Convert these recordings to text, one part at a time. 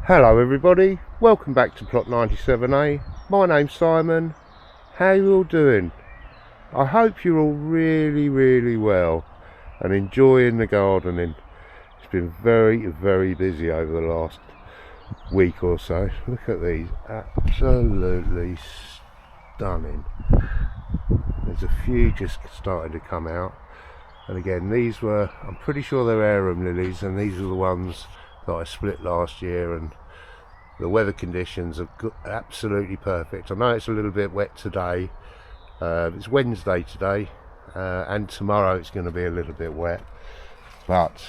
Hello everybody, welcome back to Plot 97A. My name's Simon. How you all doing? I hope you're all really well and enjoying the gardening. It's been very busy over the last week or so. Look at these, absolutely stunning. There's a few just starting to come out, and again these were, I'm pretty sure they're arum lilies, and these are the ones that I split last year, and the weather conditions are absolutely perfect. I know it's a little bit wet today. It's Wednesday today, and tomorrow it's going to be a little bit wet, but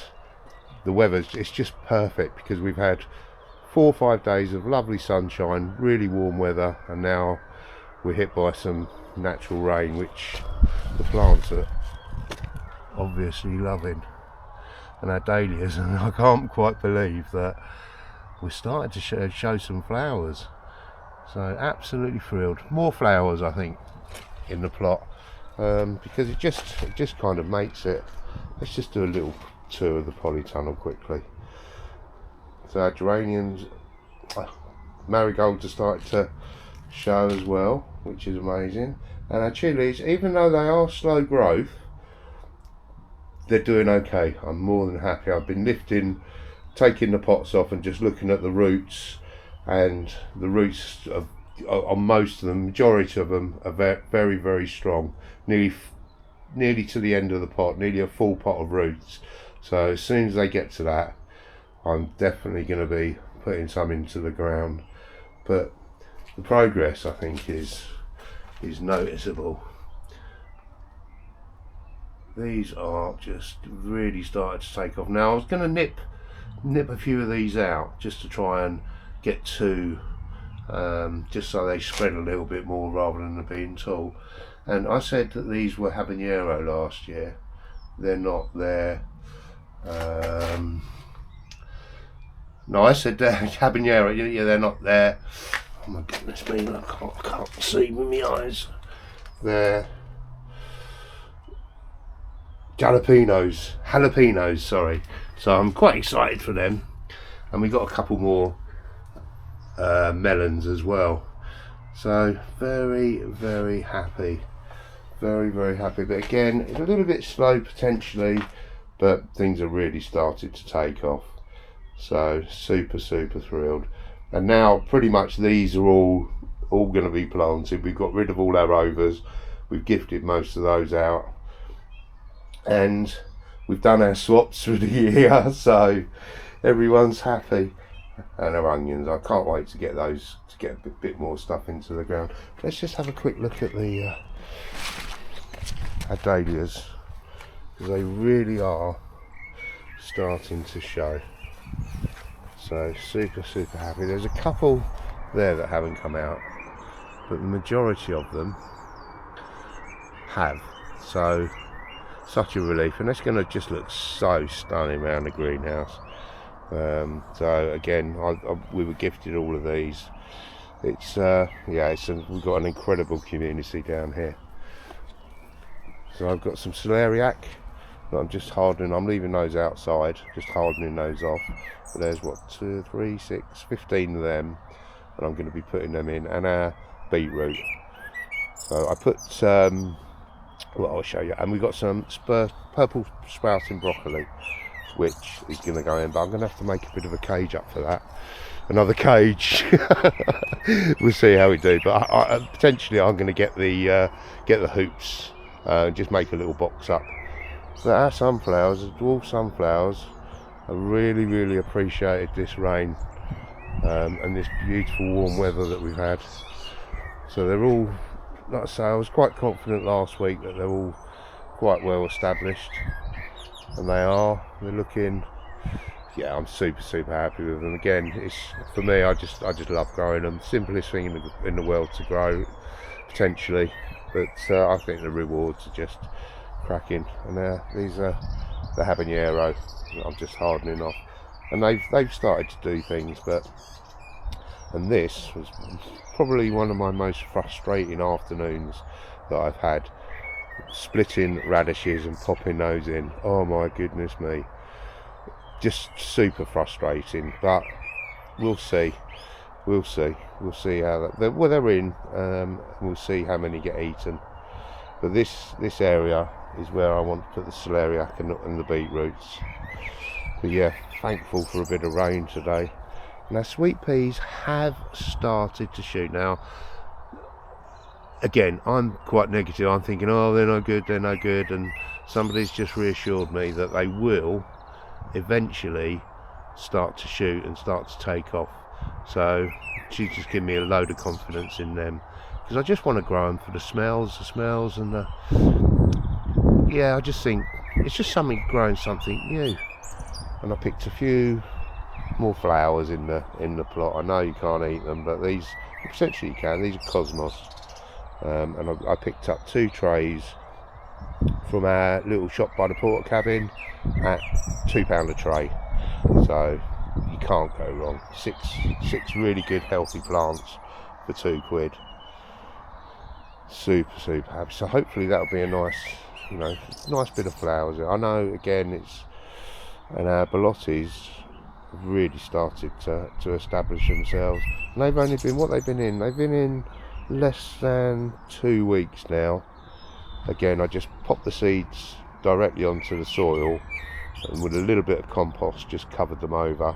the weather's it's just perfect because we've had 4 or 5 days of lovely sunshine, really warm weather, and now we're hit by some natural rain, which the plants are obviously loving, and our dahlias, and I can't quite believe that we're starting to show some flowers, so absolutely thrilled. More flowers I think in the plot, because it just kind of makes it. Let's just do a little tour of the polytunnel quickly. So our geraniums, marigolds are starting to show as well, which is amazing, and our chilies, even though they are slow growth, they're doing okay. I'm more than happy. I've been taking the pots off and just looking at the roots, and the roots on most of them, majority of them, are very strong, nearly to the end of the pot, nearly a full pot of roots. So as soon as they get to that, I'm definitely going to be putting some into the ground. But the progress, I think, is noticeable. These are just really starting to take off. Now I was going to nip a few of these out just to try and get two, just so they spread a little bit more rather than being tall. And I said that these were habanero last year. They're not there. No, I said habanero. Yeah, they're not there. Oh my goodness me! I can't see with my eyes. They're jalapenos, sorry. So I'm quite excited for them, and we got a couple more melons as well. So very happy, very happy. But again, it's a little bit slow potentially, but things are really started to take off. So super thrilled. And now pretty much these are all going to be planted. We've got rid of all our overs. We've gifted most of those out, and we've done our swaps for the year, so everyone's happy. And our onions, I can't wait to get those, to get a bit more stuff into the ground. Let's just have a quick look at the our dahlias, because they really are starting to show. So super happy. There's a couple there that haven't come out, but the majority of them have. So such a relief, and it's going to just look so stunning around the greenhouse. So again, we were gifted all of these. It's we've got an incredible community down here. So I've got some celeriac that I'm just hardening. I'm leaving those outside, just hardening those off. But there's 2, 3, 6, 15 of them, and I'm going to be putting them in, and our beetroot. So I put well, I'll show you. And we've got some purple sprouting broccoli, which is going to go in, but I'm going to have to make a bit of a cage up for that. Another cage. We'll see how we do. But potentially I'm going to get the hoops, just make a little box up. But our sunflowers, the dwarf sunflowers, I really appreciated this rain, and this beautiful warm weather that we've had. So they're all, like I say, I was quite confident last week that they're all quite well established, and they're looking, yeah, I'm super happy with them. Again, it's, for me, I just love growing them. Simplest thing in the world to grow, potentially, but I think the rewards are just cracking. And these are the habanero that I'm just hardening off, and they've started to do things. And this was probably one of my most frustrating afternoons that I've had, splitting radishes and popping those in. Oh my goodness me, just super frustrating. But we'll see. We'll see how that, well, they're in. We'll see how many get eaten. But this area is where I want to put the celeriac and the beetroots. But yeah, thankful for a bit of rain today. Now sweet peas have started to shoot. Now again, I'm quite negative. I'm thinking, oh, they're no good, and somebody's just reassured me that they will eventually start to shoot and start to take off. So she's just giving me a load of confidence in them, because I just want to grow them for the smells and the, yeah, I just think it's just growing something new. And I picked a few more flowers in the plot. I know you can't eat them, but these potentially you can. These are cosmos, and I picked up 2 trays from our little shop by the porter cabin at £2 a tray. So you can't go wrong. Six really good healthy plants for £2. Super happy. So hopefully that'll be a nice, nice bit of flowers. I know again and our Bolottis have really started to establish themselves. And they've only been, what they've been in? They've been in less than 2 weeks now. Again, I just popped the seeds directly onto the soil, and with a little bit of compost just covered them over,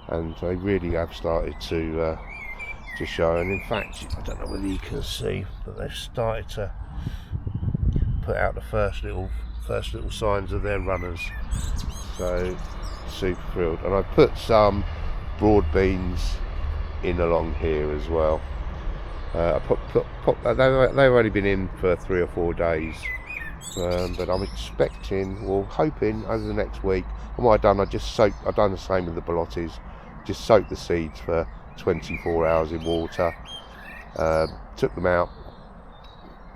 and they really have started to show. And in fact, I don't know whether you can see, but they've started to put out the first little signs of their runners. So super thrilled. And I put some broad beans in along here as well. They've only been in for 3 or 4 days, but I'm expecting, hoping over the next week. And what I've done the same with the Bolottis, just soaked the seeds for 24 hours in water, took them out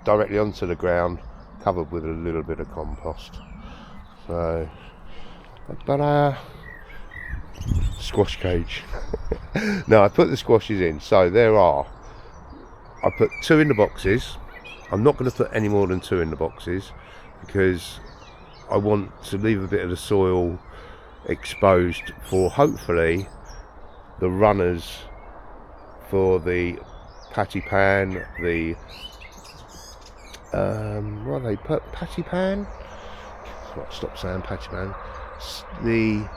directly onto the ground, covered with a little bit of compost. So, but squash cage. No, I put the squashes in. So I put 2 in the boxes. I'm not going to put any more than 2 in the boxes, because I want to leave a bit of the soil exposed for hopefully the runners for the patty pan, the what they put patty pan. Stop saying patty pan. The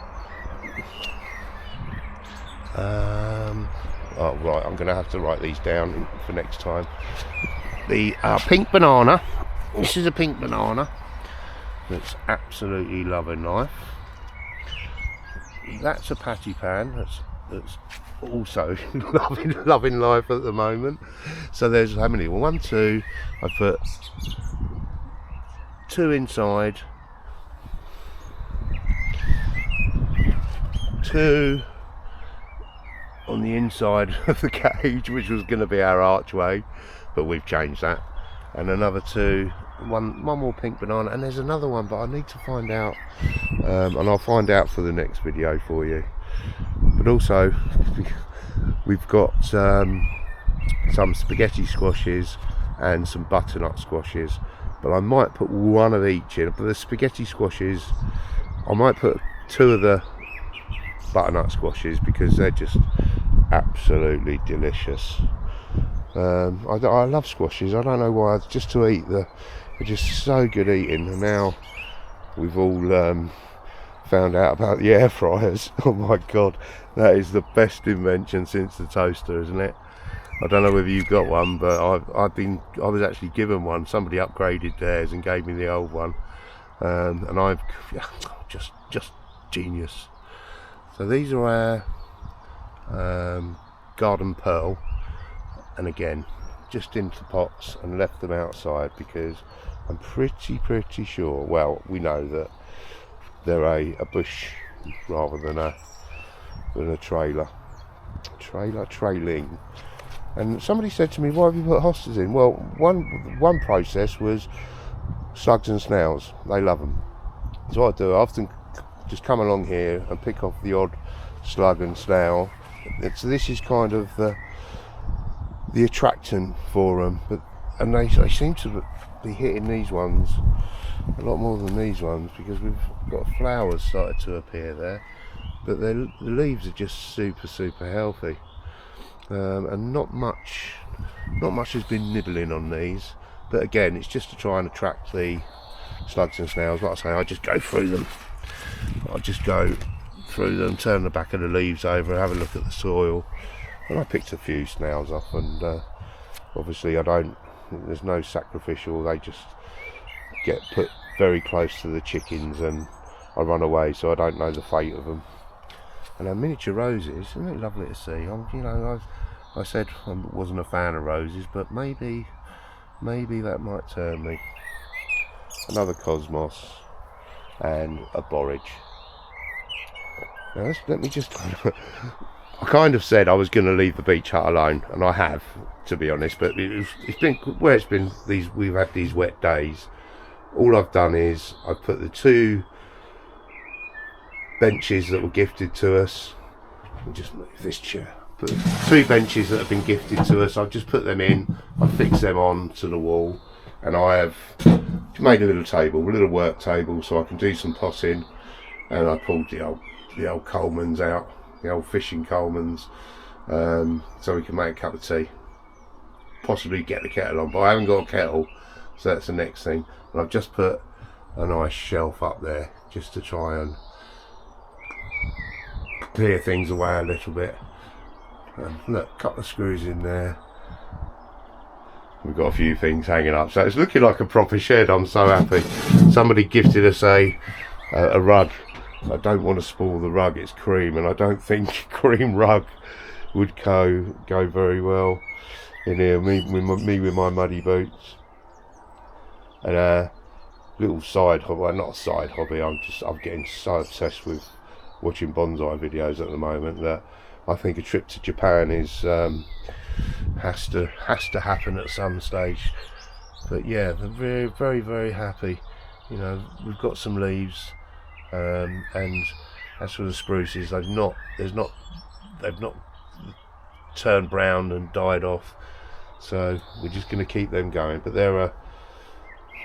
oh right, I'm going to have to write these down for next time. The pink banana. This is a pink banana that's absolutely loving life. That's a patty pan that's also loving life at the moment. So there's how many? 1, 2. I put 2 inside, 2 on the inside of the cage, which was going to be our archway, but we've changed that, and another 2, one more pink banana, and there's another one, but I need to find out, and I'll find out for the next video for you. But also we've got some spaghetti squashes and some butternut squashes, but I might put 1 of each in. But the spaghetti squashes, I might put 2 of the butternut squashes, because they're just absolutely delicious. I love squashes. I don't know why, just to eat. They're just so good eating. And now we've all found out about the air fryers. Oh my god, that is the best invention since the toaster, isn't it? I don't know whether you've got one, but I was actually given one. Somebody upgraded theirs and gave me the old one, and I've just genius. So these are our garden pearl, and again, just into pots and left them outside, because I'm pretty sure, well, we know that they're a bush rather than a trailing. And somebody said to me, why have you put hostas in? Well, one process was slugs and snails. They love them. So what I do, I often just come along here and pick off the odd slug and snail. So this is kind of the attractant for them. And they seem to be hitting these ones a lot more than these ones, because we've got flowers started to appear there. but the leaves are just super healthy, and not much has been nibbling on these. But again, it's just to try and attract the slugs and snails. Like I say, I just go through them. Turn the back of the leaves over, have a look at the soil, and I picked a few snails off. And obviously, there's no sacrificial. They just get put very close to the chickens, and I run away, so I don't know the fate of them. And our miniature roses, isn't it lovely to see? I said I wasn't a fan of roses, but maybe that might turn me. Another cosmos and a borage. Now let me just I kind of said I was going to leave the beach hut alone, and I have, to be honest, but we've had these wet days. All I've done is I've put the 2 benches that were gifted to us. Let me just move this chair. Put 2 benches that have been gifted to us. I've just put them in. I've fixed them on to the wall, and I have made a little work table, so I can do some potting. And I pulled the old Coleman's out, the old fishing Coleman's, so we can make a cup of tea. Possibly get the kettle on, but I haven't got a kettle, so that's the next thing. And I've just put a nice shelf up there just to try and clear things away a little bit. Look, a couple of screws in there. We've got a few things hanging up, so it's looking like a proper shed. I'm so happy. Somebody gifted us a rug. I don't want to spoil the rug. It's cream, and I don't think cream rug would go very well in here. Me with my muddy boots. And a little side hobby, well, not a side hobby, I'm getting so obsessed with watching bonsai videos at the moment that I think a trip to Japan has to happen at some stage. But yeah, they're very happy. You know, we've got some leaves, and as for the spruces, they've not turned brown and died off, so we're just going to keep them going. But they're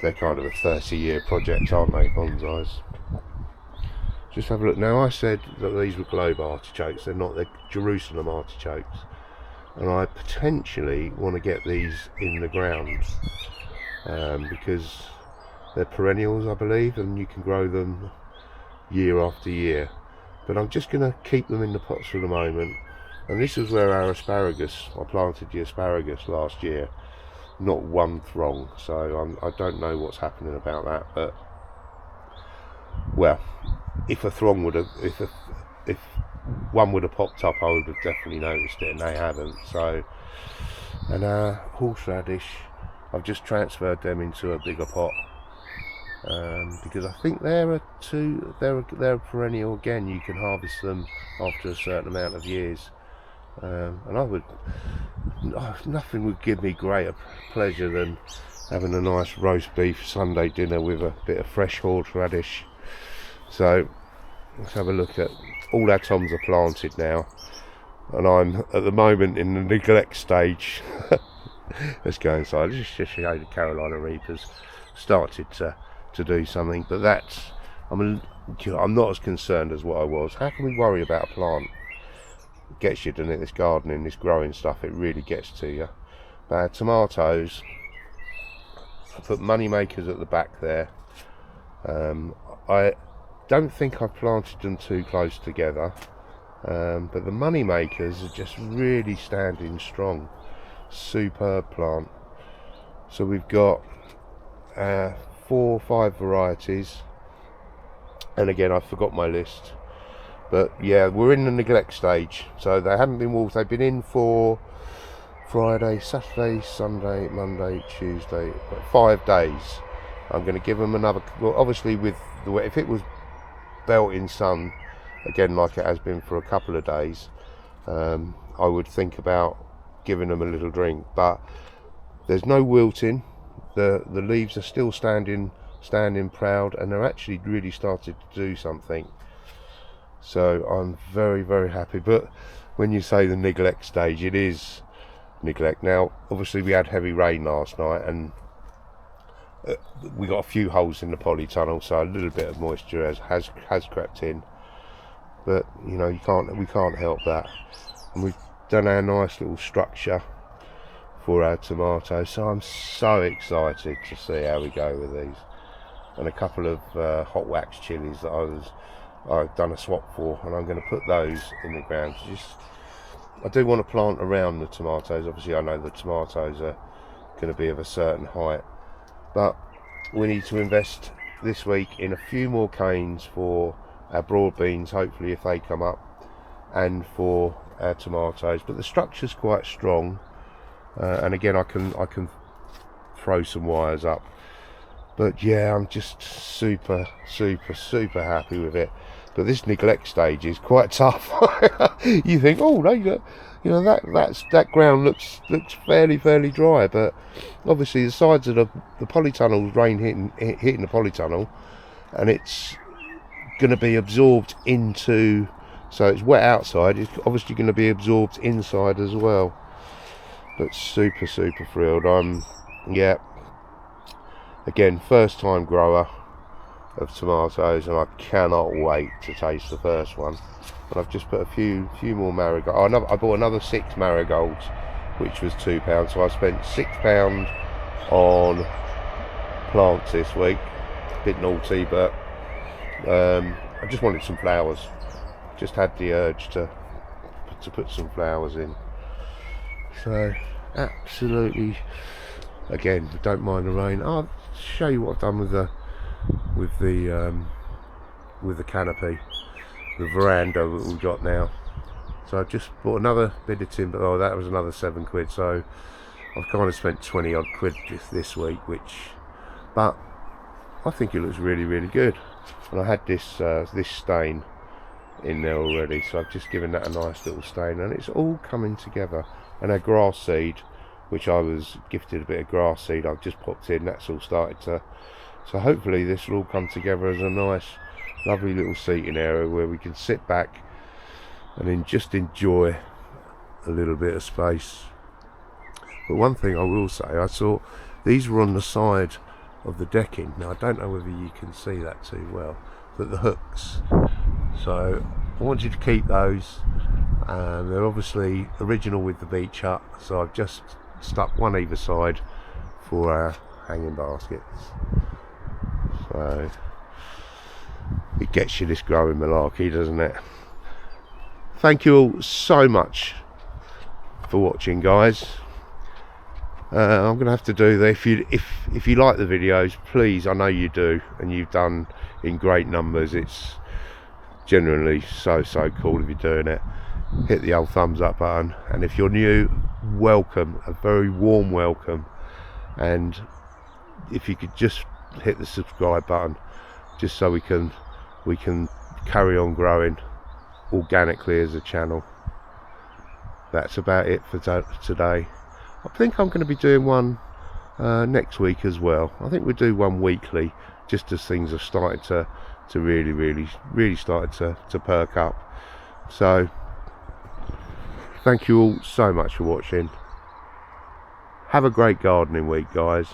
kind of a 30-year project, aren't they, bonsais? Just have a look. Now, I said that these were globe artichokes. They're not. They're Jerusalem artichokes. And I potentially want to get these in the ground, because they're perennials, I believe, and you can grow them year after year. But I'm just going to keep them in the pots for the moment. And this is where our asparagus, I planted the asparagus last year, not one throng, so I don't know what's happening about that. But well, if one would have popped up, I would have definitely noticed it, and they haven't. So, and horseradish, I've just transferred them into a bigger pot, because I think they're a perennial again. You can harvest them after a certain amount of years, and nothing would give me greater pleasure than having a nice roast beef Sunday dinner with a bit of fresh horseradish. So let's have a look at all our toms are planted now, and I'm at the moment in the neglect stage. Let's go inside. Let's just show the Carolina Reapers started to do something, but I'm not as concerned as what I was. How can we worry about a plant? It gets you, doesn't it? This gardening, this growing stuff, it really gets to you. But our tomatoes, I put money makers at the back there. I don't think I've planted them too close together, but the money makers are just really standing strong. Superb plant. So we've got 4 or 5 varieties, and again I forgot my list, but yeah, we're in the neglect stage. So they haven't been watered. They've been in for Friday, Saturday, Sunday, Monday, Tuesday, 5 days. I'm going to give them another, well, obviously with the way, if it was belting sun again like it has been for a couple of days, I would think about giving them a little drink. But there's no wilting. The leaves are still standing proud, and they're actually really started to do something. So I'm very happy. But when you say the neglect stage, it is neglect. Now obviously we had heavy rain last night, and we got a few holes in the polytunnel, so a little bit of moisture has crept in. but you know, we can't help that. And we've done our nice little structure for our tomatoes, so I'm so excited to see how we go with these. And a couple of hot wax chilies that I've done a swap for, and I'm going to put those in the ground. I do want to plant around the tomatoes. Obviously I know the tomatoes are going to be of a certain height, but we need to invest this week in a few more canes for our broad beans, hopefully, if they come up, and for our tomatoes. But the structure's quite strong, and again I can throw some wires up. But yeah, I'm just super happy with it. But this neglect stage is quite tough. You think, oh no, you know, that ground looks fairly dry, but obviously the sides of the polytunnel, rain hitting the polytunnel, and it's going to be absorbed into, so it's wet outside, it's obviously going to be absorbed inside as well. But super thrilled. Yeah, again, first time grower of tomatoes, and I cannot wait to taste the first one. And I've just put a few more marigolds. I bought another 6 marigolds, which was £2, so I spent £6 on plants this week. Bit naughty, but I just wanted some flowers. Just had the urge to put some flowers in. So absolutely, again, don't mind the rain. I'll show you what I've done with the canopy, the veranda that we've got now. So I just bought another bit of timber. Oh, that was another £7. So I've kind of spent 20 odd quid this week, but I think it looks really good. And I had this stain in there already, so I've just given that a nice little stain, and it's all coming together. And our grass seed, which I was gifted a bit of grass seed, I've just popped in. That's all started to. So hopefully this will all come together as a nice, lovely little seating area where we can sit back and then just enjoy a little bit of space. But one thing I will say, I saw these were on the side of the decking. Now I don't know whether you can see that too well, but the hooks. So I wanted to keep those. They're obviously original with the beach hut, so I've just stuck one either side for our hanging baskets. So it gets you this growing malarkey, doesn't it? Thank you all so much for watching, guys. I'm gonna have to do that. If you like the videos, please, I know you do, and you've done in great numbers. It's generally so cool if you're doing it. Hit the old thumbs up button, and if you're new, welcome, a very warm welcome. And if you could just hit the subscribe button, just so we can carry on growing organically as a channel. That's about it for today. I think I'm going to be doing one next week as well. I think we'll do one weekly, just as things have started to really started to perk up. So thank you all so much for watching. Have a great gardening week, guys.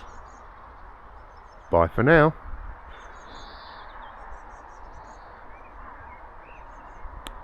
Bye for now.